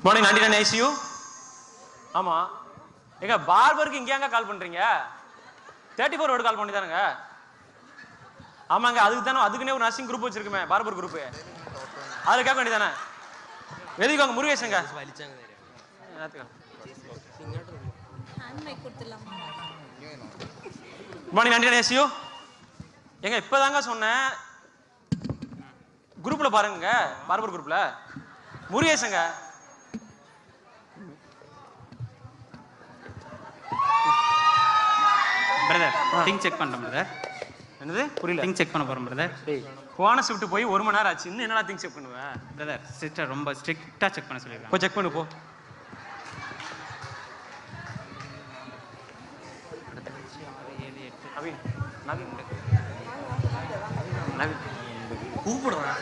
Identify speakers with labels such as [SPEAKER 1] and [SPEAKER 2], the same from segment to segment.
[SPEAKER 1] Morning 99 ICU. ஆமா எங்க பார்பருக்கு இங்க கால் பண்றீங்க? 34 ரோடு கால் பண்ணி தானுங்க. ஆமாங்க, அதுக்குன்னே ஒரு நர்சிங் குரூப் வச்சிருக்குமே, பார்பர் குரூப். அதுல கேட்க வேண்டியதானே? எழுதிக்கோங்க முருகேசங்க. Morning 99 ICU. எங்க இப்பதாங்க சொன்னேன், குரூப்ல பாருங்க, பார்பர் குரூப்ல முருகேசங்க.
[SPEAKER 2] பிரதர் திங் செக் பண்றேன் பிரதர்.
[SPEAKER 1] என்னது புரியல?
[SPEAKER 2] திங் செக் பண்ண போறேன் பிரதர்.
[SPEAKER 1] போன ஷிஃப்ட் போய் 1 மணி நேரம் ஆச்சு, இன்னும் என்னடா திங் செக் பண்ணுவேன்?
[SPEAKER 2] பிரதர் சிஸ்டர் ரொம்ப ஸ்ட்ரிக்ட்டா செக் பண்ண சொல்லிருக்காங்க.
[SPEAKER 1] போய் செக் பண்ணு போ. நவீன் நவீன் நவீன் கூப்பிடுறேன்.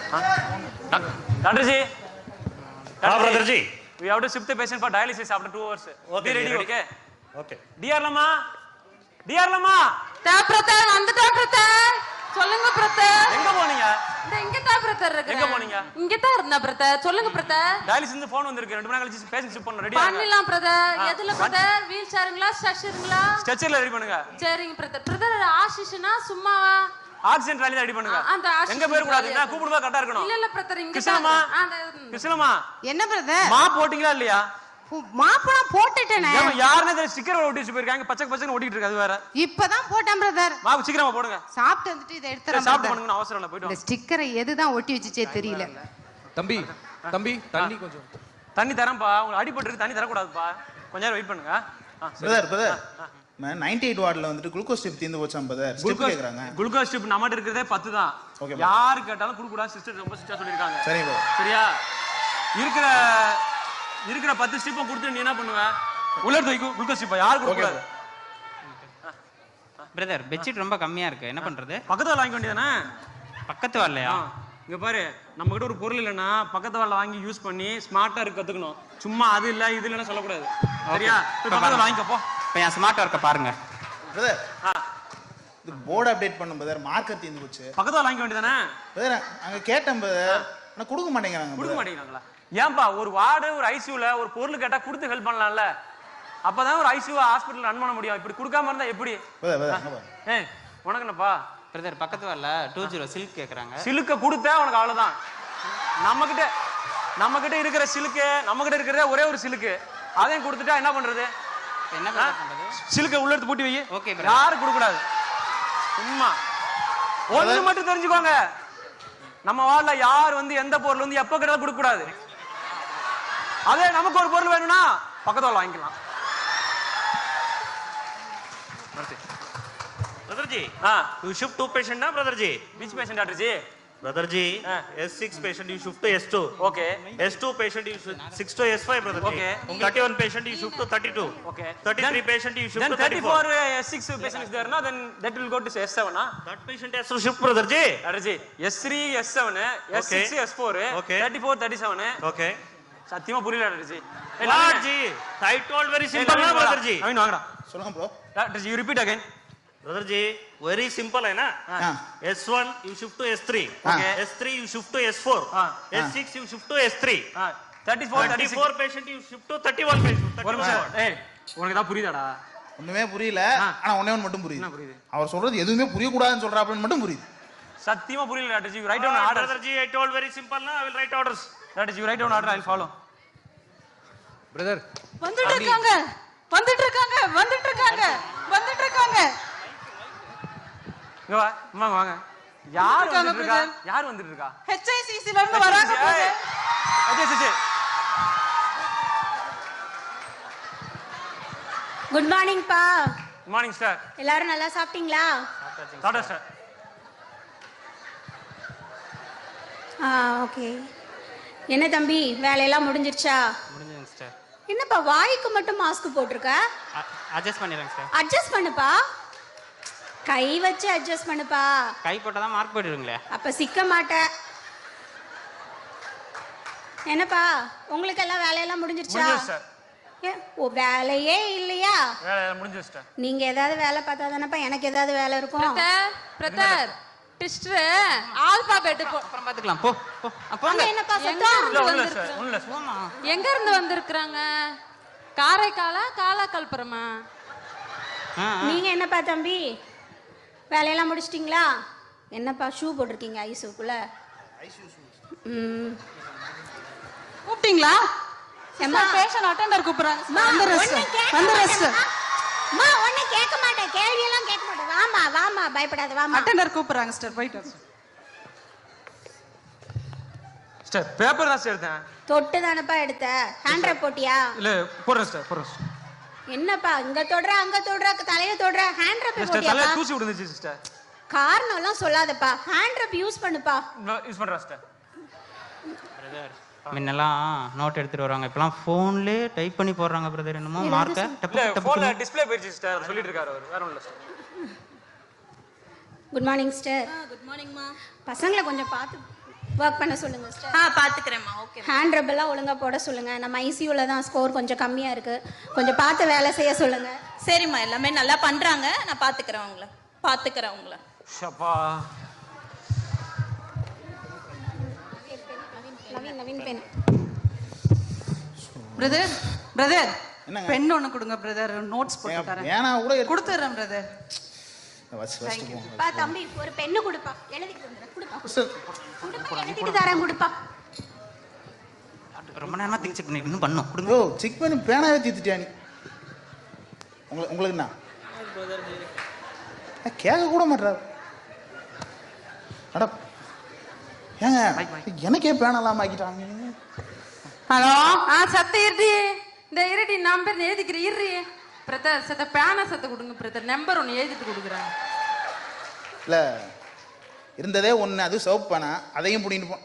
[SPEAKER 1] Doctor G,
[SPEAKER 3] brother ji,
[SPEAKER 1] we have to shift the patient for dialysis after 2 hours.
[SPEAKER 3] Okay,
[SPEAKER 1] Be ready,
[SPEAKER 3] ready.
[SPEAKER 1] okay?
[SPEAKER 3] okay.
[SPEAKER 1] Dear Lama, dear Lama.
[SPEAKER 4] Brother வந்துட்டோம் brother. சொல்லுங்க பிரதர்.
[SPEAKER 1] எங்க போனீங்க?
[SPEAKER 4] இங்க தான் பிரதர் இருக்கேன்.
[SPEAKER 1] எங்க போனீங்க?
[SPEAKER 4] இங்க தான் இருந்தேன் பிரதர். சொல்லுங்க பிரதர்.
[SPEAKER 1] டயாலிசிஸ் இருந்து ஃபோன் வந்திருக்கு, 2 மணி நேரம் கழிச்சு பேஷண்ட் ஷிஃப்ட் பண்ணனும். ரெடி
[SPEAKER 4] பண்ணலாம் பிரதர். எதுல பிரதர்? வீல் சேருங்களா, ஸ்ட்ரெச்சருங்களா?
[SPEAKER 1] ஸ்ட்ரெச்சர்ல ரெடி பண்ணுங்க.
[SPEAKER 4] சரிங்க பிரதர். பிரதர் ஆசிஷனா சும்மாவா?
[SPEAKER 1] ஆக்சிஜன் ட்ராலி ரெடி பண்ணுங்க.
[SPEAKER 4] அந்த
[SPEAKER 1] எங்க பேர் கூடாது, நான் கூப்பிடுவா கரெக்ட்டா இருக்கணும்.
[SPEAKER 4] இல்ல பிரதர் இங்க
[SPEAKER 1] கிருஷ்ணமா, கிருஷ்ணமா
[SPEAKER 5] என்ன பிரதர்?
[SPEAKER 1] மா போட்டிங்களா இல்லையா?
[SPEAKER 5] மாப்பள போட்டுட்டேனே.
[SPEAKER 1] யாருனே தெரியல, ஸ்டிக்கர் ஒட்டி வச்சு போயிருக்காங்க, பச்சை பச்சைன்னு ஒட்டிட்டு இருக்கு. அது வேற
[SPEAKER 5] இப்பதான் போட்டேன் பிரதர்.
[SPEAKER 1] மா சீக்கிரமா போடுங்க.
[SPEAKER 5] சாப்பிட்டு வந்துட்டு இத எடுத்துறேன்.
[SPEAKER 1] சாப்பிட்டு பண்ணுங்க, அவசரம் இல்ல, போய்ட்டு
[SPEAKER 5] இந்த ஸ்டிக்கரை எதுதான் ஒட்டி வச்சுச்சே தெரியல.
[SPEAKER 6] தம்பி தண்ணி கொஞ்சம்.
[SPEAKER 1] தண்ணி தரேன்ப்பா, உங்களுக்கு அடிபட்டு இருக்கு, தண்ணி தர கூடாதுப்பா, கொஞ்ச நேரம் வெயிட் பண்ணுங்க.
[SPEAKER 7] பிரதர் 98 வார்டுல வந்துட்டு குளுக்கோஸ் ஸ்டிப் தீந்து போச்சாம் பிரதர். ஸ்டிப் கேக்குறாங்க.
[SPEAKER 1] குளுக்கோஸ் ஸ்டிப் நம்மட்ட இருக்கிறதே 10 தான். யாரு கேட்டாலும் குடுக்க கூடாது, சிஸ்டர் ரொம்ப ஸ்ட்ரிக்ட்டா சொல்லிருக்காங்க.
[SPEAKER 7] சரி ப்ரோ.
[SPEAKER 1] சரியா? இருக்கிற 10 ஸ்டிப்பை கொடுத்து நீ என்ன பண்ணுவ? உள்ள தூக்கி குளுக்கோஸ் ஸ்டிப் யாரு கொடுக்க கூடாது.
[SPEAKER 2] பிரதர் பெட்ஷீட் ரொம்ப கம்மியா இருக்கு, என்ன பண்றது?
[SPEAKER 1] பக்கத்துல வாங்க வேண்டியதானே?
[SPEAKER 2] பக்கத்து வரலையா?
[SPEAKER 1] இங்க பாரு, நம்ம கிட்ட ஒரு பொருள் இல்லைன்னா பக்கத்து வாழ வாங்கி யூஸ் பண்ணி ஸ்மார்ட்டா இருக்க கத்துக்கணும். சும்மா அது இல்ல இது இல்லன்னு சொல்லக்கூடாது. சரியா? பக்கத்துல வாங்கிக்க போ.
[SPEAKER 2] இப்போ என் ஸ்மார்ட் ஒர்க்கை பாருங்க
[SPEAKER 7] பிரதர். இது போர்டு அப்டேட் பண்ணும் பிரதர், மார்க்கர் தீந்து போச்சு.
[SPEAKER 1] பக்கத்துல வாங்க வேண்டியதானே?
[SPEAKER 7] பிரதர் அங்க கேட்டேன் பிரதர், ஆனா கொடுக்க மாட்டேங்கிறாங்க.
[SPEAKER 1] கொடுக்க மாட்டேங்கிறாங்களா? ஏன்பா, ஒரு வார்டு ஒரு ஐசியூல ஒரு பொருள் கேட்டா கொடுத்து ஹெல்ப் பண்ணலாம்ல? அப்பதான் ஒரு ஐசியூ ஹாஸ்பிடல் ரன் பண்ண முடியும். இப்படி கொடுக்காம இருந்தா எப்படி? ஏய் உனக்கு என்னப்பா?
[SPEAKER 2] பிரதர் பக்கத்து வரல 20 சில்க் கேக்குறாங்க.
[SPEAKER 1] சிலுக்க கொடுத்தா உனக்கு அவ்வளவுதான். நம்ம கிட்ட இருக்கிற சிலுக்கு, நம்ம கிட்ட இருக்கிறதே ஒரே ஒரு சிலுக்கு, அதையும் கொடுத்துட்டா என்ன பண்றது?
[SPEAKER 2] என்ன பண்றது?
[SPEAKER 1] சிலுக்க உள்ள எடுத்து பூட்டி வை.
[SPEAKER 2] ஓகே,
[SPEAKER 1] யாரும் கொடுக்க கூடாது. சும்மா ஒண்ணு மட்டும் தெரிஞ்சுக்கோங்க, நம்ம வார்டுல யார் வந்து எந்த பொருள் வந்து எப்ப கேட்டாலும் கொடுக்க கூடாது. அதே நமக்கு ஒரு பொருள் வேணும்னா பக்கத்து வாழ வாங்கிக்கலாம்.
[SPEAKER 3] Brother ji, you shift 2 patient na brother ji?
[SPEAKER 1] Which patient doctor ji?
[SPEAKER 3] Brother ji, S6 patient you shift to S2.
[SPEAKER 1] Okay.
[SPEAKER 3] S2 patient you shift 6 to S5 brother ji.
[SPEAKER 1] Okay.
[SPEAKER 3] 31 patient you shift to 32.
[SPEAKER 1] Okay.
[SPEAKER 3] 33 patient you shift to 34.
[SPEAKER 1] Then 34 S6 patient is there, no? Then that will go to S7, na?
[SPEAKER 3] That patient has to shift brother ji.
[SPEAKER 1] Doctor ji, S3, S7, S6, S4, 34, 37.
[SPEAKER 3] Okay.
[SPEAKER 1] சத்தியமா புரியல doctor G.
[SPEAKER 3] Lord ji, I told very simple na brother ji.
[SPEAKER 1] Naveen வாங்கடா.
[SPEAKER 7] சொல்லுங்க bro.
[SPEAKER 1] Doctor G, you repeat again.
[SPEAKER 3] Brother ji, very simple hai na? S1 you shift to S3.
[SPEAKER 1] Okay.
[SPEAKER 3] S3 you shift to S4. S6 you shift to S3. 34 patient you shift to 31 patient.
[SPEAKER 1] ஒரு நிமிஷம். ஏய் உனக்கு தான் புரியுதாடா?
[SPEAKER 7] ஒண்ணுமே புரியல, ஆனா ஒண்ணே ஒன்னு மட்டும் புரியுது. அவர் சொல்றது எதுவுமே புரிய கூடாதுன்னு சொல்றாப்லன்னு மட்டும் புரியுது.
[SPEAKER 1] சத்தியமா புரியல doctor G. You write down order.
[SPEAKER 3] Brother ji, I told very simple na, I will write orders.
[SPEAKER 1] Doctor ji, you write down order, I will follow.
[SPEAKER 6] Brother
[SPEAKER 4] வந்துட்டு இருக்காங்க.
[SPEAKER 1] இங்க வா, வாங்க வாங்க. யார் வந்துட்டு இருக்கா? யார் வந்துட்டு இருக்கா?
[SPEAKER 4] HICC ல இருந்து வராங்க பிரதர்.
[SPEAKER 1] HICC.
[SPEAKER 8] குட் மார்னிங் பா.
[SPEAKER 1] Good morning sir.
[SPEAKER 8] எல்லாரும் நல்லா சாப்பிட்டீங்களா?
[SPEAKER 1] சாப்பிட்டேன் சார்.
[SPEAKER 8] ஓகே. என்ன தம்பி, வேலையெல்லாம் முடிஞ்சிருச்சா?
[SPEAKER 2] முடிஞ்சதுங்க சிஸ்டர்.
[SPEAKER 8] என்னப்பா வாய்க்கு மட்டும் மாஸ்க் போட்டிருக்க?
[SPEAKER 2] அட்ஜஸ்ட் பண்ணிடுறேன் சிஸ்டர்.
[SPEAKER 8] அட்ஜஸ்ட் பண்ணுப்பா, கை வச்சு அட்ஜஸ்ட் பண்ணுப்பா.
[SPEAKER 2] கை போட்டால் தான் மார்க் போயிடுவீங்களே.
[SPEAKER 8] அப்போ சிக்க மாட்டேன். என்னப்பா உங்களுக்கு எல்லாம் வேலையெல்லாம் முடிஞ்சிருச்சா?
[SPEAKER 1] சார்.
[SPEAKER 8] ஓ வேலையே இல்லையா?
[SPEAKER 1] வேலை முடிஞ்சிருச்சு சார்.
[SPEAKER 8] நீங்க ஏதாவது வேலை பார்த்தா தானப்பா எனக்கு ஏதாவது வேலை இருக்கும்.
[SPEAKER 4] பிரதர் சிஸ்டர் ஆல்பாபெட்
[SPEAKER 2] அப்புறம் பார்த்துக்கலாம் போ போ போங்க
[SPEAKER 8] என்னப்பா
[SPEAKER 4] எங்க
[SPEAKER 8] சத்தம்
[SPEAKER 4] இருந்து
[SPEAKER 1] ஒண்ணுல சார்
[SPEAKER 4] வந்திருக்காங்க
[SPEAKER 1] ஒண்ணுல சார்
[SPEAKER 2] போமா
[SPEAKER 4] எங்க இருந்து வந்திருக்காங்க காரைக்காலா காலாக்கல்புரமா
[SPEAKER 8] நீங்க என்னப்பா தம்பி வேலையெல்லாம் முடிச்சிட்டிங்களா என்னப்பா ஷூ போட்டிருக்கீங்க ஐஸுக்குள்ள
[SPEAKER 4] கூப்பிட்டீங்களா
[SPEAKER 8] ஏம்மா,
[SPEAKER 4] பேஷண்ட் அட்டெண்டர் கூப்பிடுறாங்க
[SPEAKER 8] ஒன்னும் கேட்க மாட்டேன் கேள்வியெல்லாம் கேட்க மாட்டேன் வாமா வாமா பயப்படாத வாமா
[SPEAKER 4] அட்டெண்டர் கூப்பிடுறாங்க சிஸ்டர் போயிட்டு
[SPEAKER 1] சிஸ்டர் பேப்பர் தான் சார் எடுத்தேன்
[SPEAKER 8] தொட்டு தானப்பா எடுத்த ஹேண்ட் ரைப் போட்டியா
[SPEAKER 1] இல்ல போடுறேன் சிஸ்டர் போடுறேன் சிஸ்டர்.
[SPEAKER 8] என்னப்பா இங்க தொடுற அங்க தொடுற தலையில தொடுற ஹேண்ட் ரைப்
[SPEAKER 1] சிஸ்டர் தலையில
[SPEAKER 8] போட்டியாப்பா
[SPEAKER 1] தூசி விழுந்துச்சு சிஸ்டர்
[SPEAKER 8] காரணம் எல்லாம் சொல்லாதப்பா ஹேண்ட் ரைப் யூஸ் பண்ணுப்பா
[SPEAKER 1] யூஸ் பண்றேன் சிஸ்டர்
[SPEAKER 2] முன்னெல்லாம் நோட் எடுத்துட்டு வருவாங்க இப்பெல்லாம் ஃபோன்லயே டைப் பண்ணி போடுறாங்க பிரதர் என்னமோ மார்க்க
[SPEAKER 1] இல்ல போன்ல டிஸ்ப்ளே போயிடுச்சு சிஸ்டர் சொல்லிட்டு இருக்காரு அவர் வேற ஒண்ணும் இல்ல sister
[SPEAKER 8] good morning sister good மார்னிங்மா பசங்களை கொஞ்சம் பார்த்து ஒர்க் பண்ண சொல்லுங்க சிஸ்டர்
[SPEAKER 9] பாத்துக்கிறேம்மா ஓகே
[SPEAKER 8] ஹேண்ட் ரப் எல்லாம் ஒழுங்கா போட சொல்லுங்க நம்ம ஐசியூல தான் ஸ்கோர் கொஞ்சம் கம்மியா இருக்கு கொஞ்சம் பார்த்து வேலை செய்ய சொல்லுங்க
[SPEAKER 9] சரிம்மா எல்லாமே நல்லா பண்றாங்க நான் பாத்துக்கிறேன் உங்களை
[SPEAKER 1] ஷப்பா
[SPEAKER 8] நவீன் நவீன் பெண்
[SPEAKER 4] பிரதர்
[SPEAKER 7] என்னங்க?
[SPEAKER 4] பென் ஒண்ணு கொடுங்க பிரதர் நோட்ஸ் போட்டு தரேன்
[SPEAKER 7] ஏன்னா கூட
[SPEAKER 4] கொடுத்துறேன் பிரதர்
[SPEAKER 7] ஃபர்ஸ்ட் போங்க
[SPEAKER 8] பா தம்பி ஒரு பென்னு கொடுப்பா எழுதிட்டு வந்துடுறேன் கொடுப்பா
[SPEAKER 7] சார்
[SPEAKER 8] கொடுப்பா எழுதிட்டு தரேன் கொடுப்பா
[SPEAKER 2] ரொம்ப நேரமா திங்க் செக் பண்ணி இன்னும் பண்ணும் கொடுங்க
[SPEAKER 7] ஓ செக் பண்ணி பேனாவே தீத்துட்டியா நீ உங்களுக்கு என்ன கேட்க கூட மாட்டார் அட ஏங்க எனக்கே பேனெல்லாம் ஆக்கிட்டாங்க
[SPEAKER 4] ஹலோ சத்த இருடி இந்த இருடி நம்பர் எழுதிக்கிறேன் இருடி பிரதர் சத்த பேனா சத்த கொடுங்க பிரதர் நம்பர் ஒன்று எழுதிட்டு கொடுக்குறேன்
[SPEAKER 7] இல்ல இருந்ததே ஒண்ணு அது சோப் பேனா அதையும் பிடிக்கிட்டு போ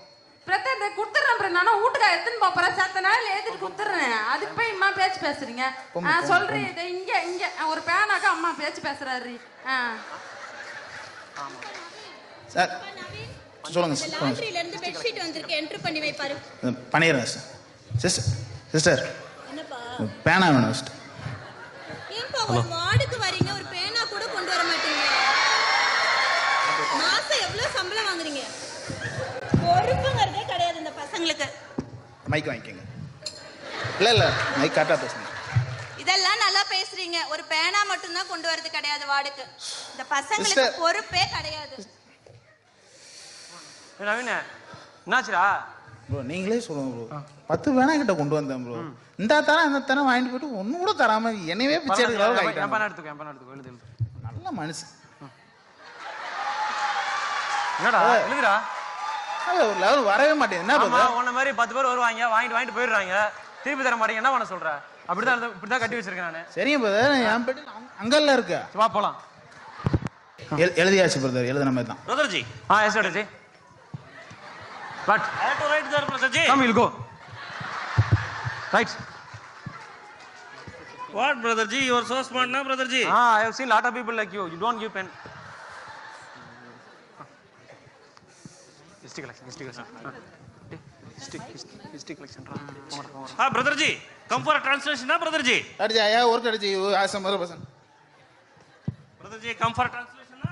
[SPEAKER 4] பிரதர் இதை கொடுத்துட்றேன் பிரதர் நானும் வீட்டுக்கு எடுத்துன்னு போறேன் சத்த நாள் எழுதிட்டு கொடுத்துட்றேன் அதுக்கு போய் அம்மா பேச்சு பேசுறீங்க சொல்றீ இதை இங்க இங்க ஒரு பேனாக்கா அம்மா பேச்சு பேசுறாரு
[SPEAKER 7] சார் சொல்லுங்க சார்
[SPEAKER 9] லாண்ட்ரியில இருந்து பெட்ஷீட் வந்திருக்கு என்ட்ரி பண்ணி வை பாரு
[SPEAKER 7] பண்ணிடுறேன் சார் சிஸ்டர்
[SPEAKER 9] என்னப்பா
[SPEAKER 7] பேனா வேணும் சிஸ்டர்
[SPEAKER 9] ஏன்பா ஒரு வார்டுக்கு வரீங்க ஒரு பேனா கூட கொண்டு வர மாட்டீங்க மாசம் எவ்வளவு சம்பளம் வாங்குறீங்க பொறுப்புங்கிறதே கிடையாது இந்த பசங்களுக்கு
[SPEAKER 7] மைக் வாங்கிக்கோங்க இல்ல மைக் கரெக்டாக பேசுங்க
[SPEAKER 9] இதெல்லாம் நல்லா பேசுறீங்க ஒரு பேனா மட்டும் தான் கொண்டு வரது கிடையாது வார்டுக்கு இந்த பசங்களுக்கு
[SPEAKER 7] Sister.
[SPEAKER 9] பொறுப்பே கிடையாது
[SPEAKER 1] நவீன என்னாச்சுடா
[SPEAKER 7] ப்ரோ நீங்களே சொல்லுங்க ப்ரோ 10 பேனா கிட்ட கொண்டு வந்தேன் ப்ரோ இந்த தரம் வாங்கிட்டு போயிட்டு ஒன்றும் கூட தராம என்னவே பிச்சை எடுக்கிற அளவுக்கு
[SPEAKER 1] என்
[SPEAKER 7] ஆகிட்டாங்க
[SPEAKER 1] பேனா எடுத்துக்கோ எழுது
[SPEAKER 7] நல்ல மனுஷன்
[SPEAKER 1] என்னடா எழுதுடா
[SPEAKER 7] அது ஒரு லெவல் வரவே மாட்டேங்குது என்ன
[SPEAKER 1] ஆமா
[SPEAKER 7] brother?
[SPEAKER 1] உன்ன மாதிரி 10 பேர் வருவாங்க வாங்கிட்டு போயிடுறாங்க திருப்பி தர மாட்டேங்க என்ன பண்ண சொல்ற இப்படிதான் கட்டி வச்சிருக்கேன் நானு
[SPEAKER 7] சரிங்க பிரதர் என் பேட்டு அங்கல்ல இருக்க
[SPEAKER 1] வா போலாம்
[SPEAKER 7] எழுதியாச்சு பிரதர் எழுதுன மாதிரி தான்
[SPEAKER 3] Brother ji,
[SPEAKER 1] yes brother ji but
[SPEAKER 3] I have to write there, brother ji.
[SPEAKER 1] come we'll go right
[SPEAKER 3] What, brother ji? You are so smart, na, brother ji?
[SPEAKER 1] I have seen lot of people like you don't give pen history collection history collection
[SPEAKER 3] Brother ji, come for a translation, na, brother ji?
[SPEAKER 7] அடிச்சு ஐயா work அடிச்சு awesome வர பசங்க
[SPEAKER 3] Brother ji, come for a translation, na?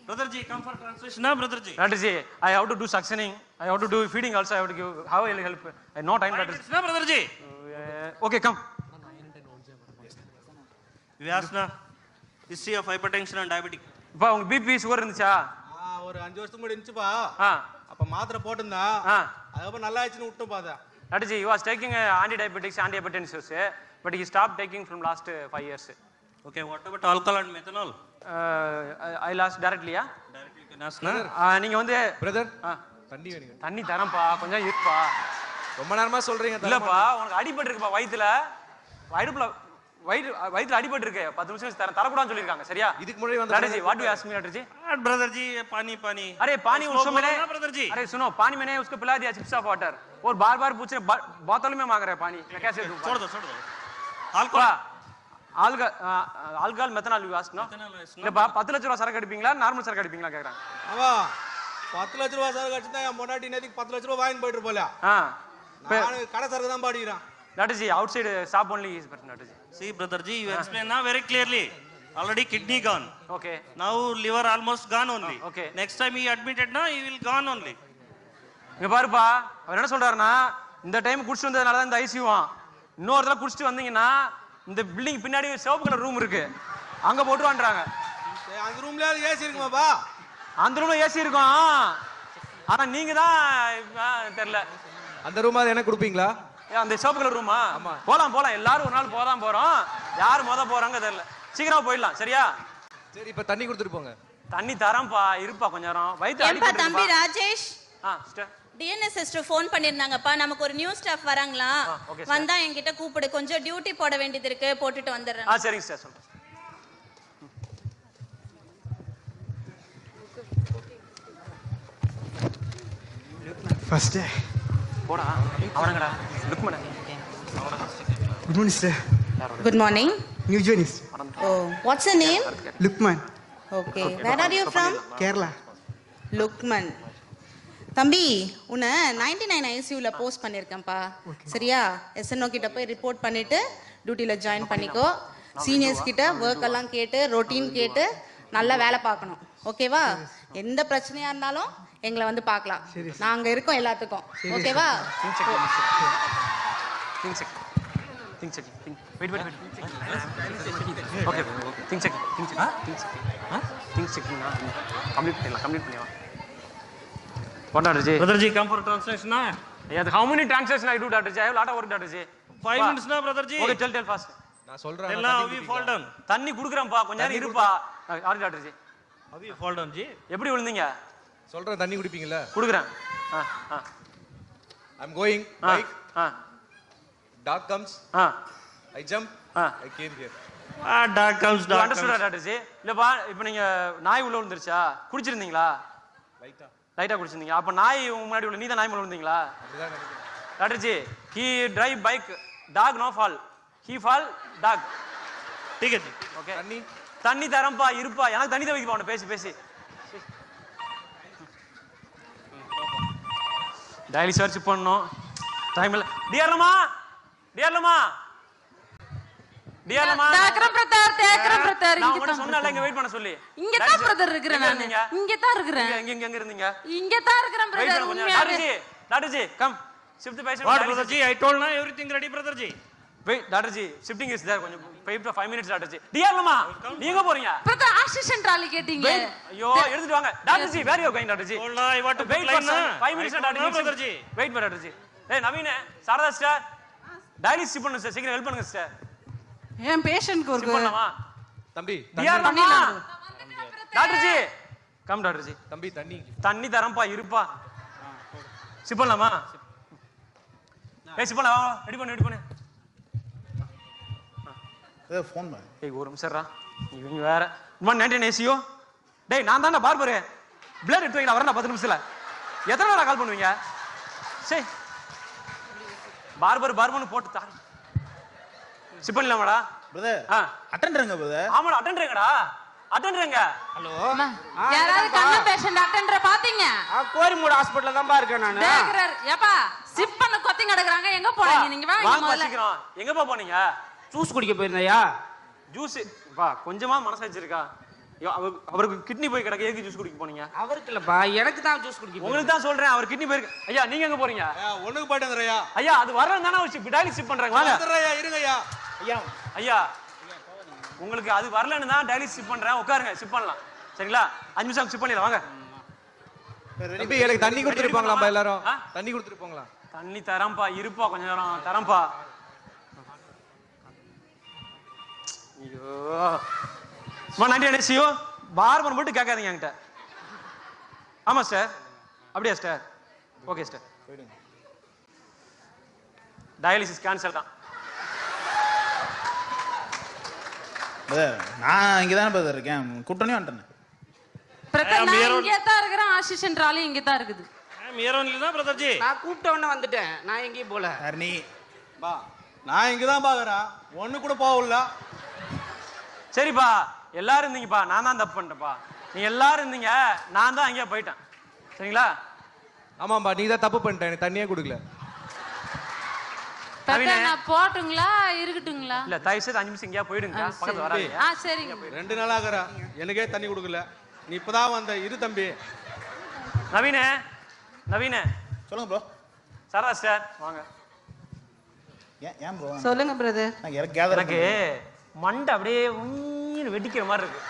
[SPEAKER 3] Brother ji, come for a translation, na, brother ji?
[SPEAKER 1] that is it I have to do suctioning I have to do feeding also I have to give how I will help I no time that is
[SPEAKER 3] Na, brother ji?
[SPEAKER 1] okay come
[SPEAKER 3] Vyasna, history of hypertension and diabetic.
[SPEAKER 1] இப்போ உங்க BP sugar இருந்துச்சா
[SPEAKER 6] ஒரு 5 வருஷத்துக்கு முன்னாடி இருந்துச்சுப்பா
[SPEAKER 1] ஆ
[SPEAKER 6] அப்ப மாத்திரை போட்டிருந்தா
[SPEAKER 1] ஆ
[SPEAKER 6] அதுக்கப்புறம் நல்லா ஆயிடுச்சுன்னு விட்டு பார்த்தேன்
[SPEAKER 1] that is he was taking anti-diabetics anti-hypertensives but he stopped taking from last 5 years
[SPEAKER 3] Okay, what about alcohol and methanol?
[SPEAKER 1] I lost directly
[SPEAKER 3] Directly you can ask, na?
[SPEAKER 1] நீங்க வந்து
[SPEAKER 6] பிரதர் தண்ணி வேணுங்க
[SPEAKER 1] தண்ணி தரேன்ப்பா கொஞ்சம் இருப்பா
[SPEAKER 6] ரொம்ப நேரமா சொல்றீங்க
[SPEAKER 1] இல்லப்பா உனக்கு அடிபட்டு இருக்குப்பா வயித்துல வயிற்றுல அடிபட்டு இருக்கு 10 நிமிஷம் தரக்கூடாதுன்னு சொல்லிருக்காங்க சரியா
[SPEAKER 6] இதுக்கு முன்னாடி
[SPEAKER 1] That is
[SPEAKER 6] வந்து
[SPEAKER 1] it. What do you ask me Dr. ji?
[SPEAKER 3] Brother ji, pani.
[SPEAKER 1] अरे पानी
[SPEAKER 3] उसको
[SPEAKER 1] उसको मैंने
[SPEAKER 3] बोलो ना, brother जी.
[SPEAKER 1] अरे सुनो पानी मैंने उसको पिला दिया चिप्स ऑफ वाटर और बार पूछ रहे बोतल में मांग रहे हैं पानी मैं कैसे दूं
[SPEAKER 3] छोड़ दो. Alcohol.
[SPEAKER 1] Alcohol methanol you ask no
[SPEAKER 3] Methanol is not-
[SPEAKER 1] இல்லப்பா 10 லட்சம் ரூபாய் சரக்கு அடிப்பீங்களா நார்மல் சரக்கு அடிப்பீங்களா கேக்குறாங்க
[SPEAKER 6] ஆமா 10 லட்ச ரூபாய் சரக்கு அடிச்சுதான் என் முன்னாடி நேத்துக்கு 10 லட்ச ரூபாய் வாங்கி போயிட்டு போல நான் கடை சரக்கு தான் பாடிக்கிறேன்
[SPEAKER 1] that is outside shop only is person that is
[SPEAKER 3] See, brother ji, you explain now very clearly. Already kidney gone.
[SPEAKER 1] Okay.
[SPEAKER 3] Now liver almost gone only.
[SPEAKER 1] Okay.
[SPEAKER 3] Next time he admitted, na he will gone only.
[SPEAKER 1] இங்க பாருப்பா, அவர் என்ன சொல்றாருன்னா, இந்த time குடிச்சிட்டு வந்ததுனால தான் இந்த ஐசியூவான். இன்னொரு தடவை குடிச்சிட்டு வந்தீங்கன்னா இந்த பில்டிங் பின்னாடி சிவப்பு கலர் ரூம் இருக்கு, அங்க போட்டுவான்றாங்க.
[SPEAKER 6] அந்த ரூம்ல ஏசி இருக்குமாப்பா?
[SPEAKER 1] அந்த ரூம்ல ஏசி இருக்கும், ஆனா நீங்க தான் தெரியல.
[SPEAKER 10] அந்த ரூம் அது எனக்கு கொடுப்பீங்களா?
[SPEAKER 1] அந்த சிவப்பு கலர் ரூமா? போலாம் போலாம், எல்லாரும் ஒரு நாள் போதான் போறோம். யார் முத போறாங்க தெரியல. சீக்கிரமா போயிடலாம், சரியா?
[SPEAKER 10] சரி, இப்ப தண்ணி கொடுத்துட்டு போங்க.
[SPEAKER 1] தண்ணி தரேன்ப்பா, இருப்பா கொஞ்ச நேரம். வயித்து
[SPEAKER 9] ஏன்பா
[SPEAKER 1] அடிக்கிட்டு
[SPEAKER 9] தம்பி
[SPEAKER 1] இருக்குப்பா.
[SPEAKER 9] Rajesh,
[SPEAKER 1] sister
[SPEAKER 9] TNS sister phone பண்ணிருந்தாங்கப்பா. நமக்கு ஒரு நியூ ஸ்டாஃப் வராங்களா,
[SPEAKER 1] okay, sir.
[SPEAKER 9] வந்தா என்கிட்ட கூப்பிடு. கொஞ்சம் டியூட்டி போட வேண்டியது இருக்கு, போட்டுட்டு வந்துடுறேன்.
[SPEAKER 1] சரிங்க சார், சொல்றேன்.
[SPEAKER 11] ஃபர்ஸ்ட்
[SPEAKER 1] போடா அவனங்கடா Lukman.
[SPEAKER 11] Good morning sir.
[SPEAKER 9] Good morning.
[SPEAKER 11] New joinees.
[SPEAKER 9] Oh, what's your name?
[SPEAKER 11] Lukman.
[SPEAKER 9] Okay. Where are you from?
[SPEAKER 11] Kerala.
[SPEAKER 9] Lukman. தம்பி, உன்னை 99 ஐசியூல போஸ்ட் பண்ணிருக்கேன்ப்பா. சரியா? எஸ்என்ஓ கிட்ட போய் ரிப்போர்ட் பண்ணிட்டு டியூட்டில ஜாயின் பண்ணிக்கோ. சீனியர்ஸ் கிட்ட ஒர்க் எல்லாம் கேட்டு ரொட்டீன் கேட்டு நல்லா வேலை பார்க்கணும். ஓகேவா? எந்த பிரச்சனையா இருந்தாலும் எங்களை வந்து பார்க்கலாம். நாங்க இருக்கோம் எல்லாத்துக்கும். ஓகேவா?
[SPEAKER 1] Think check. Wait. Okay. Think check. Complete பண்ணிடலாம். What, Dr. J?
[SPEAKER 3] Brother Ji, come for translation, na?
[SPEAKER 1] Yeah, how many translations I do, Dr. J? I have a lot of work, Dr. J.
[SPEAKER 3] 5 minutes, na, Brother Ji?
[SPEAKER 1] Okay, tell fast.
[SPEAKER 10] நான் சொல்றேன்.
[SPEAKER 3] Tell now, how you fall down?
[SPEAKER 1] தண்ணி குடுக்குறேன்ப்பா, கொஞ்ச நேரம் இருப்பா. ஆரி doctor ji.
[SPEAKER 3] How you fall down, Ji?
[SPEAKER 1] எப்படி விழுந்தீங்க?
[SPEAKER 10] சொல்றேன், தண்ணி குடிப்பீங்களா?
[SPEAKER 1] குடுக்குறேன்.
[SPEAKER 10] I'm going bike. Dog comes. I jump. I came here.
[SPEAKER 3] Dog comes,
[SPEAKER 1] You understood, Dr. J? இல்லப்பா, இப்போ நீங்க நாய் உள்ள விழுந்துருச்சா? குடிச்சிருந்தீங்களா? லைட்டா குடிச்சிருந்தீங்க. அப்ப நாய் முன்னாடி உள்ள நீதான் நாய் மேல விழுந்தீங்களா?
[SPEAKER 10] அப்படிதான் நினைக்கிறேன்.
[SPEAKER 1] Doctor G, he drive bike, dog no fall. He fall, dog.
[SPEAKER 3] ठीक है जी.
[SPEAKER 1] Okay.
[SPEAKER 10] தண்ணி
[SPEAKER 1] தரம்பா, இருப்பா. எனக்கு தண்ணி தவிக்க போன பேசி. டெய்லி சர்ச் பண்ணனும். டைம் இல்ல. டியர்லமா.
[SPEAKER 4] தேக்கறேன் பிரதர்.
[SPEAKER 1] நான் உன்கிட்ட சொன்னல இங்க வெயிட் பண்ண சொல்லி.
[SPEAKER 4] இங்க தான் பிரதர் இருக்கறேன் நான். இங்க தான் இருக்கறேன்.
[SPEAKER 1] எங்க இருந்தீங்க?
[SPEAKER 4] இங்க தான் இருக்கறேன் brother.
[SPEAKER 1] Doctor ji, come. Shift the patient.
[SPEAKER 3] What, Brother Ji? I told na everything ready, Brother Ji.
[SPEAKER 1] Wait, Dr. Ji, shifting is there. கொஞ்சம் 5 minutes, Dr. Ji. டியர்லமா, நீங்க போறீங்க?
[SPEAKER 4] பிரதர் அசிஸ்டன்ட் ட்ராலி கேட்டிங்க.
[SPEAKER 1] ஐயோ, எடுத்துட்டு வாங்க. Dr. Ji, where you going, Dr. Ji?
[SPEAKER 3] Hold on, I want to
[SPEAKER 1] wait for 5 minutes, Dr. Ji. Wait for Dr. Ji. Hey, Naveen, Sharada sister. Dialysis shift பண்ணுங்க sir. சீக்கிரம் help பண்ணுங்க sister.
[SPEAKER 5] ஏன் பேஷண்ட்க்கு ஒரு
[SPEAKER 1] பண்ணலாமா?
[SPEAKER 10] தம்பி,
[SPEAKER 1] டியர்லமா. Dr. Ji, come Dr. Ji.
[SPEAKER 10] தம்பி,
[SPEAKER 1] தண்ணி தரம்பா, இருப்பா. ஷிப் பண்ணலாமா? ஷிப் பண்ணலாம். ரெடி பண்ணு.
[SPEAKER 7] ஃபோன் பண்ணு.
[SPEAKER 1] ஏய், ஒரு நிமிஷம்டா. இவங்க வேற. 199 ஏசியோ? டேய், நான் தான்டா பார்பர். பிளட் எடுத்து வைங்க, வரேன் 10 நிமிஷத்துல. எத்தனை நேரம் கால் பண்ணுவீங்க? சரி. பார்பர்னு போட்டு தா. ஷிப் பண்ணலாமாடா?
[SPEAKER 7] பிரதர். அட்டெண்டருங்க பிரதர்.
[SPEAKER 1] ஆமாடா, அட்டெண்டருங்க.
[SPEAKER 11] ஹலோ.
[SPEAKER 4] யாராவது கண்ண பேஷண்ட் அட்டெண்டர் பாத்தீங்க?
[SPEAKER 11] கோரிமூடு ஹாஸ்பிடல்ல தான் இருக்கேன் நான்.
[SPEAKER 4] தேக்கறார். ஏப்பா, ஷிப் பண்ண கொத்தி நடக்கறாங்க. எங்க போறீங்க நீங்க? வாங்க முதல்ல.
[SPEAKER 1] எங்கப்பா போனீங்க?
[SPEAKER 11] ஜூஸ் குடிக்க போயிருந்தயா?
[SPEAKER 1] ஜூஸ் பா, கொஞ்சமா மனசு வச்சிருக்கா? அவருக்கு கிட்னி போய் கிடக்கு, எதுக்கு ஜூஸ் குடிக்க போனீங்க?
[SPEAKER 11] அவருக்கு இல்லப்பா, எனக்கு தான் ஜூஸ் குடிக்க.
[SPEAKER 1] உங்களுக்கு தான் சொல்றேன், அவர் கிட்னி போயிருக்கு. ஐயா, நீங்க எங்க போறீங்க?
[SPEAKER 6] ஒண்ணுக்கு போயிட்டு வந்துறயா?
[SPEAKER 1] ஐயா, அது வரணும் தானே டயாலிசிஸ் ஷிப் பண்றாங்க. வாங்க.
[SPEAKER 6] வந்துறயா, இருங்கய்யா.
[SPEAKER 1] ஐயா, உங்களுக்கு அது வரலன்னு தான் டயாலிசிஸ் ஷிப் பண்றேன். உட்காருங்க, ஷிப் பண்ணலாம். சரிங்களா? 5 நிமிஷம் ஷிப் பண்ணிடலாம். வாங்க.
[SPEAKER 10] தம்பி, எனக்கு தண்ணி கொடுத்துட்டு போங்களாம்பா எல்லாரும்? தண்ணி கொடுத்துட்டு போங்களா?
[SPEAKER 1] தண்ணி தரம்பா, இருப்பா, கொஞ்ச நேரம் தரம்பா. ஐயோ, 199 ஏசியோ? பார்பர் மட்டும் கேட்காதீங்க என்கிட்ட. ஆமா சார். அப்படியா sir? Okay sir. Dialysis cancel தான்.
[SPEAKER 7] நான் இங்க தானே பிரதர் இருக்கேன். கூட்டனே வந்துட்டேன்.
[SPEAKER 4] பிரதர், நான் இங்க தான் இருக்கறேன். அசிஸ்டன்ட் ட்ராலி இங்க தான் இருக்குது.
[SPEAKER 3] Here only na, Brother Ji.
[SPEAKER 11] நான் கூப்பிட்ட உடனே வந்துட்டேன். நான் எங்கேயும் போல.
[SPEAKER 7] நீ
[SPEAKER 6] பா, நான் இங்க தான் பாக்குறேன். ஒண்ணு கூட போகல.
[SPEAKER 1] சரிப்பா, எல்லாரும் இருந்தீங்கப்பா. நான் தான் தப்பு பண்ணிட்டேன்ப்பா. நீங்க எல்லாரும் இருந்தீங்க, நான் தான் அங்கேயே போயிட்டேன். சரிங்களா?
[SPEAKER 10] ஆமாம்பா, நீ தான் தப்பு பண்ணிட்ட. எனக்கு தண்ணியே கொடுக்கல.
[SPEAKER 4] நான் போட்டுங்களா இருக்கட்டுங்களா?
[SPEAKER 1] இல்ல தயவு செய்து 5 நிமிஷம் எங்கேயா போயிடுங்க, பக்கத்துல வராதீங்க.
[SPEAKER 4] சரிங்க.
[SPEAKER 6] 2 நாளாகற எனக்கே தண்ணி கொடுக்கல. நீ இப்பதான் வந்த. இரு தம்பி.
[SPEAKER 1] நவீன
[SPEAKER 7] சொல்லுங்க ப்ரோ.
[SPEAKER 1] சாரதா சார் வாங்க.
[SPEAKER 7] ஏன் ப்ரோ?
[SPEAKER 5] சொல்லுங்க பிரதர்.
[SPEAKER 1] எனக்கு மண்டை அப்படியே வெடிக்கிற மாதிரி இருக்கு.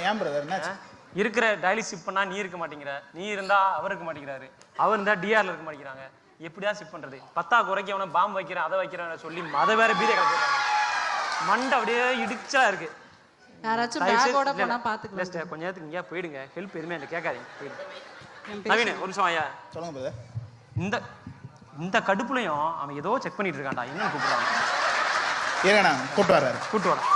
[SPEAKER 7] ஏன் பிரதர் என்னாச்சு?
[SPEAKER 1] இருக்கிற டயலிஸ் ஷிப் பண்ணா நீ இருக்க மாட்டேங்கிற, நீ இருந்தா அவர் இருக்க மாட்டேங்கிறாரு, அவர் இருந்தா டிஆர்ல இருக்க மாட்டேங்கிறாங்க. எப்படியா ஷிப் பண்றது? 10 குறைக்க அவனை பாம்பு வைக்கிறேன் அதை வைக்கிறேன் சொல்லி அதை வேற பீதை கிளப்பிடுறாங்க. மண்டை அப்படியே இடிச்சா இருக்கு.
[SPEAKER 5] யாராச்சும் பேக்கோட போனா பாத்துக்கலாம்.
[SPEAKER 1] கொஞ்ச நேரத்துக்கு இங்கேயா போயிடுங்க. ஹெல்ப் எதுவுமே என்ன கேட்காதீங்க, போயிடுங்க. நவீன ஒரு நிமிஷம் ஐயா.
[SPEAKER 7] சொல்லுங்க பிரதர்.
[SPEAKER 1] இந்த கடுப்புலையும் அவன் ஏதோ செக் பண்ணிட்டு இருக்கான்டா. என்ன கூப்பிடுறாங்க?
[SPEAKER 7] ஏங்கண்ணா கூப்பிட்டு வர்றாரு.
[SPEAKER 1] கூப்பிட்டு வரேன்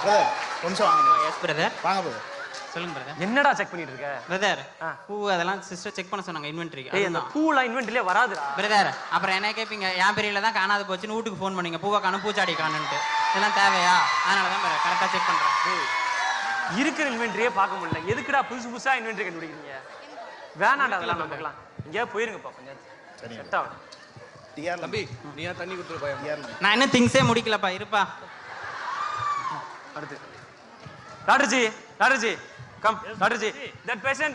[SPEAKER 7] பிரதர். ஒரு நிமிஷம் வாங்க.
[SPEAKER 2] Yes brother.
[SPEAKER 7] வாங்க பிரதர்.
[SPEAKER 2] சொல்லுங்க பிரதர்.
[SPEAKER 1] என்னடா செக் பண்ணிட்டு இருக்க?
[SPEAKER 2] பிரதர் பூ அதெல்லாம் சிஸ்டர் செக் பண்ண சொன்னாங்க இன்வென்ட்ரிக்கு.
[SPEAKER 1] ஏய் அந்த பூலாம் இன்வென்ட்ரியிலே வராதுடா
[SPEAKER 2] பிரதர். அப்புறம் என்ன கேட்பீங்க, என் பெரியல தான் காணாது போச்சுன்னு வீட்டுக்கு ஃபோன் பண்ணீங்க, பூவை காணும் பூச்சாடி காணுன்ட்டு. இதெல்லாம் தேவையா? அதனால தான் பிரதர் கரெக்டாக செக் பண்ணுறேன்.
[SPEAKER 1] இருக்கிற இன்வென்ட்ரியே பார்க்க முடியல, எதுக்குடா புதுசா இன்வென்ட்ரி கண்டுபிடிக்கிறீங்க? வேணாண்டா அதெல்லாம் நமக்குலாம். இங்கேயா போயிருங்கப்பா கொஞ்சம். சரி செட் ஆகும்.
[SPEAKER 7] டிஆர்
[SPEAKER 6] தம்பி நீ ஏன் தண்ணி கொடுத்துரு பையன்? டிஆர்
[SPEAKER 2] நான் இன்னும் திங்ஸே முடிக்கலப்பா, இருப்பா.
[SPEAKER 1] அடுத்து doctor ji come. Doctor Ji, that patient,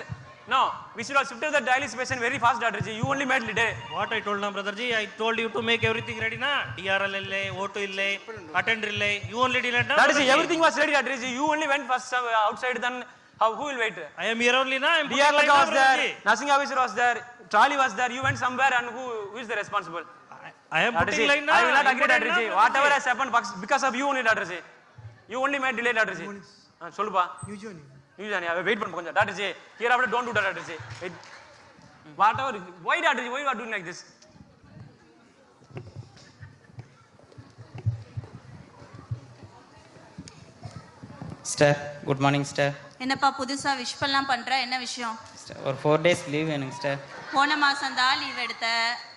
[SPEAKER 1] no, we should have shifted the dialysis patient very fast, Doctor Ji. You only made delay.
[SPEAKER 3] What I told now, brother Ji, I told you to make everything ready, na? DRL ille, O2 ille, attender ille, you only delayed, na?
[SPEAKER 1] Doctor Ji, everything was ready, Doctor Ji. You only went first outside, then who will wait?
[SPEAKER 3] I am here only, na?
[SPEAKER 1] DRL was there, nursing officer was there, trolley was there. You went somewhere, and who is the responsible?
[SPEAKER 3] I am
[SPEAKER 1] Doctor
[SPEAKER 3] putting
[SPEAKER 1] Ji,
[SPEAKER 3] line, na?
[SPEAKER 1] I will not agree, Doctor Ji. Whatever has happened because of you only, Doctor Ji. You only made delay, Doctor Ji. சொல்லுப்பா. You wait for கொஞ்சம். Doctor Ji, here after don't do that, Doctor Ji. Wait. Whatever. Why, Doctor Ji? Why you are doing like this?
[SPEAKER 2] Sister good morning sister.
[SPEAKER 12] என்னப்பா புதுசா wish பண்ணலாம் பண்ற, என்ன விஷயம்?
[SPEAKER 2] ஒரு 4 days leave வேணுங்க சிஸ்டர்.
[SPEAKER 12] போன மாசம் தான் லீவ் எடுத்த,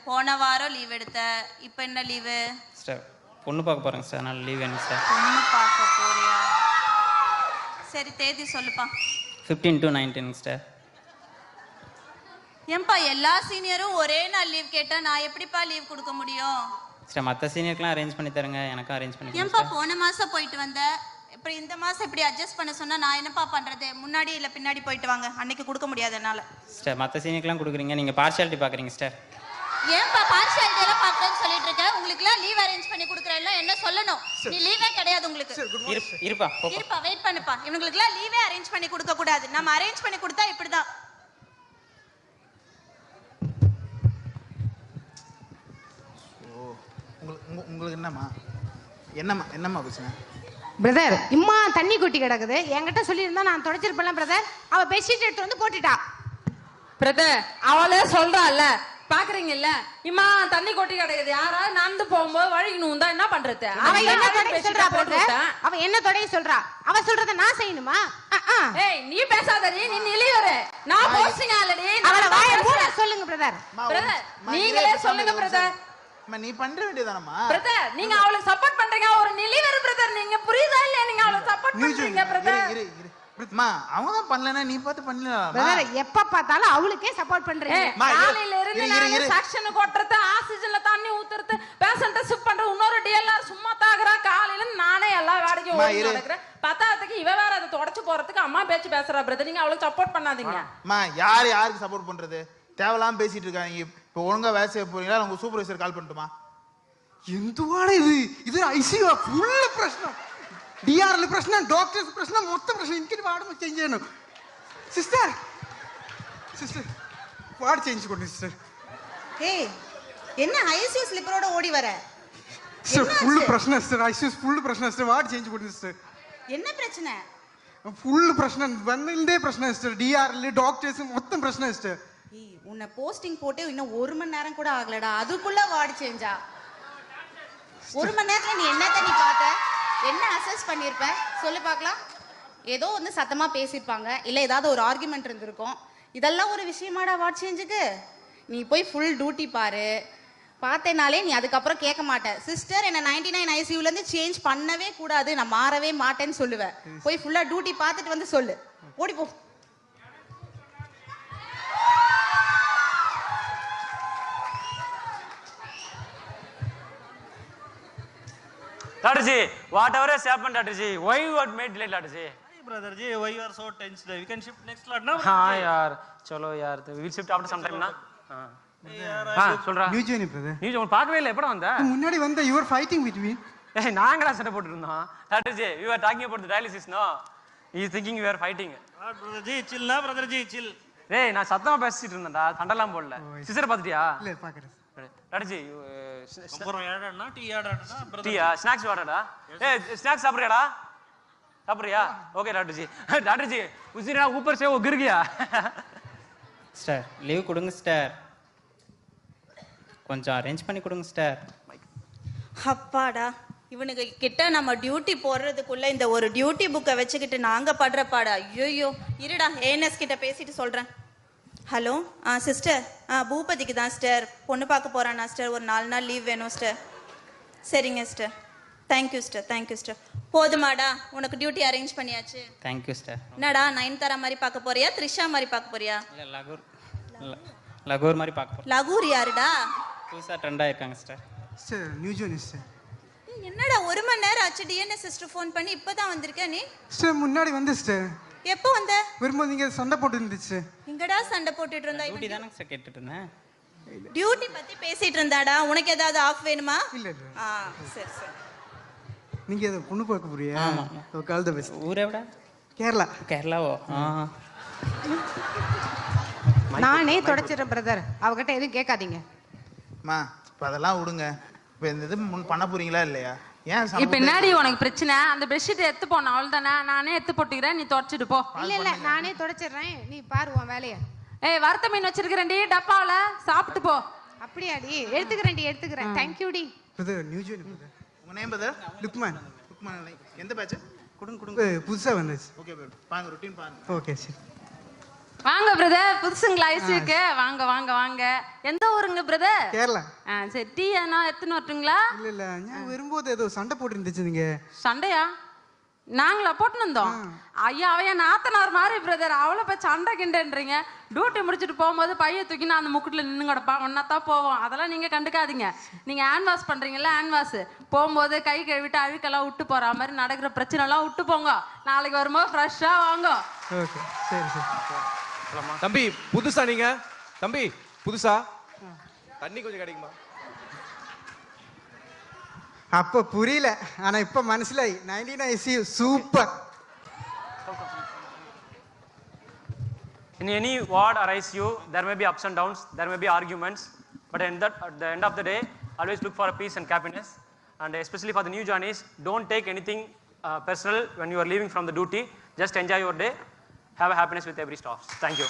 [SPEAKER 12] போன வாரம் லீவ் எடுத்த, இப்போ என்ன லீவு?
[SPEAKER 2] சிஸ்டர் பொண்ணு பார்க்க போறேங்க சிஸ்டர், அதனால லீவ் வேணும் சிஸ்டர்.
[SPEAKER 12] பொண்ணு பார்க்க போறியா? சரி தேதி சொல்லுப்பா.
[SPEAKER 2] 15 to 19 சிஸ்டர்.
[SPEAKER 12] ஏன்பா எல்லா சீனியரும் ஒரே நாள் லீவ் கேட்டா நான் எப்படிப்பா லீவ் கொடுக்க முடியும்?
[SPEAKER 2] சிஸ்டர் மற்ற சீனியருக்குலாம் அரேஞ்ச் பண்ணி தரங்க, எனக்கும் அரேஞ்ச் பண்ணி.
[SPEAKER 12] ஏன்பா போன மாசம் போயிட்டு வந்த, இப்போ இந்த மாசம் இப்படி அட்ஜஸ்ட் பண்ண சொன்னா நான் என்னப்பா பண்றது? முன்னாடி இல்ல பின்னாடி போயிட்டு வாங்க, அன்னைக்கு கொடுக்க முடியாது என்னால.
[SPEAKER 2] சிஸ்டர் மற்ற சீனியருக்குலாம் கொடுக்குறீங்க, நீங்க பார்ஷியாலிட்டி பார்க்குறீங்க சிஸ்டர்.
[SPEAKER 12] ஏன்பா பார்ஷியாலிட்டி எல்லாம் பார்க்கறேன்னு சொல்லிட்டு இருக்க? உங்களுக்குலாம் லீவ் அரேஞ்ச் பண்ணி கொடுக்குறேல்ல, என்ன சொல்லணும்? நீ லீவே கிடையாது உங்களுக்கு.
[SPEAKER 2] இருப்பா
[SPEAKER 12] இருப்பா வெயிட் பண்ணுப்பா. இவங்களுக்குலாம் லீவே அரேஞ்ச் பண்ணி கொடுக்க கூடாது, நம்ம அரேஞ்ச் பண்ணி கொடுத்தா இப்படிதான்.
[SPEAKER 7] உங்களுக்கு என்னம்மா பிரச்சனை?
[SPEAKER 13] பிரதர் இம்மா தண்ணி கொட்டி கிடக்குது, என்கிட்ட சொல்லியிருந்தா நான் தொடச்சிருப்பேன் பிரதர். அவ பெட்ஷீட் எடுத்து வந்து போட்டுட்டா.
[SPEAKER 4] பிரதர் அவளே சொல்றாள்ல, பாக்குறீங்கல்ல, இம்மா தண்ணி கொட்டி கிடக்குது. யாராவது நடந்து போகும்போது வழிக்கணும் தான் என்ன பண்றது?
[SPEAKER 13] அவ என்ன தொடைய சொல்றா பிரதர்? அவ என்ன தொடைய சொல்றா? அவ சொல்றத நான் செய்யணுமா?
[SPEAKER 4] ஏய் நீ பேசாதடி, நீ நிலையற. நான் போஸ்டிங் ஆல்ரெடி.
[SPEAKER 13] அவள வாயை மூட சொல்லுங்க பிரதர்.
[SPEAKER 4] பிரதர் நீங்களே சொல்லுங்க பிரதர்.
[SPEAKER 7] நீ பண்ற வேண்டியதானமா
[SPEAKER 4] பிரதர்? நீங்க அவளுக்கு சப்போர்ட் பண்றீங்க, ஒரு நிலையற பிரதர். நீங்க புரியுதா இல்ல? நீங்க அவளுக்கு சப்போர்ட் பண்றீங்க பிரதர்.
[SPEAKER 7] மா அவங்க தான் பண்ணலனா நீ பார்த்து பண்ணலாம்
[SPEAKER 13] பிரதர். எப்ப பார்த்தாலும் அவளுக்கே சப்போர்ட் பண்றீங்க.
[SPEAKER 4] காலையில இருந்து நான் செக்ஷன் கொட்றது, ஆக்சிஜன்ல தண்ணி ஊத்துறது, பேஷண்ட ஷிஃப்ட் பண்றது, இன்னொரு டிஎல்ஆர் சும்மா தாக்குறா. காலையில நானே எல்லா வேலைக்கும் ஓடி நடக்கிறேன். பத்தாவதுக்கு இவ வேற அதை தொடச்சு போறதுக்கு அம்மா பேச்சு பேசுறா பிரதர். நீங்க அவளுக்கு சப்போர்ட் பண்ணாதீங்க.
[SPEAKER 7] மா யாருக்கு சப்போர்ட் பண்றது? தேவலாம் பேசிட்டு இருக்காங்க. இப்போ ஒழுங்கா வேலை செய்ய போறீங்களா? உங்க சூப்பர்வைசர் கால் பண்ணட்டுமா?
[SPEAKER 14] എന്തുവാണ് ഇത് ICU ഫുള്ള് പ്രശ്നം. DRL പ്രശ്നം, ഡോക്ടേഴ്സ് പ്രശ്നം, മൊത്തം പ്രശ്നം. എനിക്കൊരു വാർഡ് ചേഞ്ച് ചെയ്യണം സിസ്റ്റർ. വാർഡ് ചേഞ്ച് കൊണ്ട് സിസ്റ്റർ.
[SPEAKER 9] ஏய் என்ன ICU ஸ்லிப்பரோட ஓடி வர?
[SPEAKER 14] ഫുള്ള് പ്രശ്നം സിസ്റ്റർ. ICU ഫുള്ള് പ്രശ്നം സിസ്റ്റർ. വാർഡ് ചേഞ്ച് കൊണ്ട് സിസ്റ്റർ.
[SPEAKER 9] என்ன பிரச்சனை?
[SPEAKER 14] ഫുള്ള് പ്രശ്നം വന്നതിന്റെ പ്രശ്നം സിസ്റ്റർ. DRL ഡോക്ടേഴ്സ് മൊത്തം പ്രശ്നം സിസ്റ്റർ.
[SPEAKER 9] உன்னை போஸ்டிங் போட்டு இன்னும் 1 மணி நேரம் கூட ஆகலடா, அதுக்குள்ள வார்டு சேஞ்சா? 1 மணி நேரத்துல நீ என்னத்த நீ பார்த்த? என்ன அசஸ் பண்ணிருப்ப சொல்லு பார்க்கலாம். ஏதோ வந்து சத்தமா பேசியிருப்பாங்க, இல்ல ஏதாவது ஒரு ஆர்குமெண்ட் இருந்திருக்கும். இதெல்லாம் ஒரு விஷயமாடா வார்டு சேஞ்சுக்கு? நீ போய் ஃபுல் டியூட்டி பாரு. பார்த்தேனாலே நீ அதுக்கப்புறம் கேட்க மாட்டேன். சிஸ்டர் என்ன 99 ICUல இருந்து சேஞ்ச் பண்ணவே கூடாது, நான் மாறவே மாட்டேன்னு சொல்லுவேன். போய் ஃபுல்லா டியூட்டி பார்த்துட்டு வந்து சொல்லு. ஓடி போ.
[SPEAKER 1] Dr. G, whatever has happened, Dr. G, why you had made delay, Dr. G?
[SPEAKER 3] Brother Ji, why you are so tense? We can shift next lot now.
[SPEAKER 1] हाँ यार, चलो यार, we will shift after some time ना. हाँ, சொல்றா.
[SPEAKER 14] New join brother.
[SPEAKER 1] நீ உன்னை பார்க்கவே இல்லை, எப்படா வந்த?
[SPEAKER 14] முன்னாடி வந்த you were fighting with me.
[SPEAKER 1] ஏய் நாங்களா சண்டை போட்டுட்டு இருந்தோம். Dr. G, we were talking about the dialysis, no? He is thinking we were fighting.
[SPEAKER 3] Brother Ji, chill na, Brother Ji, chill.
[SPEAKER 1] ஏய் நான் சத்தமா பேசிட்டு இருந்தேன்டா, சண்டைலாம் போடல. சிஸ்டர் பாத்துட்டியா?
[SPEAKER 14] இல்ல பாக்குறேன்.
[SPEAKER 1] Dr. G,
[SPEAKER 3] அப்புறம் ஏடாடா டீ ஏடாடா brother.
[SPEAKER 1] டீயா ஸ்நாக்ஸ் வாடா. ஏய் ஸ்நாக்ஸ் சாப்பிடுறியாடா? சாப்பிடுறியா? Okay doctor ji. Doctor ji, உசிரா ऊपर से वो गिर गया.
[SPEAKER 2] சிஸ்டர் லீவ் கொடுங்க சிஸ்டர். கொஞ்சம் அரேஞ்ச் பண்ணி கொடுங்க சிஸ்டர்.
[SPEAKER 12] அப்பாடா இவனுக்கு கிட்ட நம்ம டியூட்டி போடுறதுக்குள்ள இந்த ஒரு டியூட்டி புக்கை வச்சுக்கிட்டு நாங்க படுற பாடா. ஐயோ இருடா ஏஎன்எஸ் கிட்ட பேசிட்டு சொல்றேன். ஹலோ சிஸ்டர் பூபதிக்கு தான் சிஸ்டர் பொண்ணு பார்க்க போறானா சிஸ்டர், ஒரு 4 நாள் லீவ் வேணும் சிஸ்டர். சரிங்க sister, thank you sister, thank you sister. போதுமாடா உனக்கு டியூட்டி அரேஞ்ச் பண்ணியாச்சு.
[SPEAKER 2] Thank you sister.
[SPEAKER 12] என்னடா நயன்தாரா மாதிரி பார்க்க போறியா, த்ரிஷா மாதிரி பார்க்க போறியா?
[SPEAKER 2] இல்ல லகூர் மாதிரி பார்க்க போறேன்.
[SPEAKER 12] லகூர் யாருடா?
[SPEAKER 2] புதுசா ட்ரெண்ட் ஆயிருக்காங்க sister.
[SPEAKER 14] Sister new join sister.
[SPEAKER 12] என்னடா 1 மணி நேரம் ஆச்சு டிஎன்எஸ் சிஸ்டர் ஃபோன் பண்ணி இப்பதான் வந்திருக்க நீ?
[SPEAKER 14] சிஸ்டர் முன்னாடி வந்து சிஸ்டர்.
[SPEAKER 12] எப்போ வந்த?
[SPEAKER 14] வரும்போது நீங்க சண்டை போட்டு இருந்துச்சு.
[SPEAKER 12] எங்கடா சண்டை போட்டுட்டு இருந்தா?
[SPEAKER 2] டியூட்டி தானே சிஸ்டர் கேட்டுட்டு இருந்தேன்.
[SPEAKER 12] டியூட்டி பத்தி பேசிட்டு இருந்தாடா. உனக்கு ஏதாவது ஆஃப் வேணுமா?
[SPEAKER 14] இல்ல இல்ல.
[SPEAKER 12] சரி சரி.
[SPEAKER 14] நீங்க ஏதோ பொண்ணு பார்க்க போறியா?
[SPEAKER 2] ஆமா.
[SPEAKER 14] Okay all the best.
[SPEAKER 2] ஊரே விட
[SPEAKER 14] கேரளா.
[SPEAKER 2] கேரளாவோ?
[SPEAKER 13] நானே தொடச்சிடுறேன் பிரதர், அவகிட்ட எதுவும் கேட்காதீங்க.
[SPEAKER 7] அம்மா இப்போ அதெல்லாம் விடுங்க. இப்போ இந்த இது பண்ண போறீங்களா இல்லையா? ஏன்
[SPEAKER 4] இப்ப என்னடி உனக்கு பிரச்சனை? அந்த பெட்ஷீட் எடுத்து போன அவள்தானே, நானே எடுத்து போட்டுக்கிறேன், நீ தொடச்சிட்டு போ.
[SPEAKER 13] இல்ல நானே தொடச்சிடுறேன், நீ பாரு உன் வேலைய.
[SPEAKER 4] ஏய் வறுத்த மீன் வச்சிருக்கிறேன்டி டப்பாவுல, சாப்பிட்டு போ.
[SPEAKER 13] அப்படியாடி? எடுத்துக்கிறேன். தேங்க்யூ டி.
[SPEAKER 14] Brother new join brother.
[SPEAKER 7] உங்க நேம் பிரதர்?
[SPEAKER 14] லுக்மான்.
[SPEAKER 7] லுக்மான் எந்த பேட்ச்?
[SPEAKER 14] கொடுங்க புதுசா வந்துச்சு.
[SPEAKER 7] ஓகே பிரதர், பாருங்க ரொட்டீன் பாருங்க.
[SPEAKER 14] ஓகே சரி.
[SPEAKER 4] வாங்க பிரதர், புதுசுங்களா ஐசியூக்கு? வாங்க வாங்க வாங்க. எந்த ஊருங்க பிரதர்?
[SPEAKER 14] கேரளா.
[SPEAKER 4] சரி டீ என்ன எத்தனை வரட்டுங்களா?
[SPEAKER 14] இல்ல நான் வரும்போது ஏதோ சண்டை போட்டு இருந்துச்சு. நீங்க
[SPEAKER 4] சண்டையா? நாங்களா போட்டு வந்தோம்? ஐயா அவ என் நாத்தனார் மாதிரி பிரதர், அவளை போய் சண்டை கிண்டன்றீங்க. டியூட்டி முடிச்சுட்டு போகும்போது பைய தூக்கி நான் அந்த முக்குட்டில் நின்று கிடப்பா, ஒன்னாத்தான் போவோம். அதெல்லாம் நீங்க கண்டுக்காதீங்க. நீங்க ஹேண்ட் வாஷ் பண்றீங்கல்ல, ஹேண்ட் வாஷ் போகும்போது கை கழுவிட்டு அழுக்கெல்லாம் விட்டு போற மாதிரி நடக்கிற பிரச்சனை எல்லாம் விட்டு போங்க. நாளைக்கு வரும்போது ஃப்ரெஷ்ஷா வாங்க.
[SPEAKER 14] ஓகே சரி சரி.
[SPEAKER 10] தம்பி புதுசா நீங்க? தம்பி புதுசா தண்ணி கொஞ்சம் கிடைக்குமா?
[SPEAKER 14] அப்ப புரியல, ஆனா இப்ப மனசிலாயி 99 ICU super.
[SPEAKER 1] In any ward or ICU, there may be ups and downs, there may be arguments, but at the end of the day, always look for peace and happiness. And especially for the new joinees, don't take anything personal when you are leaving from the duty. Just enjoy your day. Have a happiness with every staff. Thank you.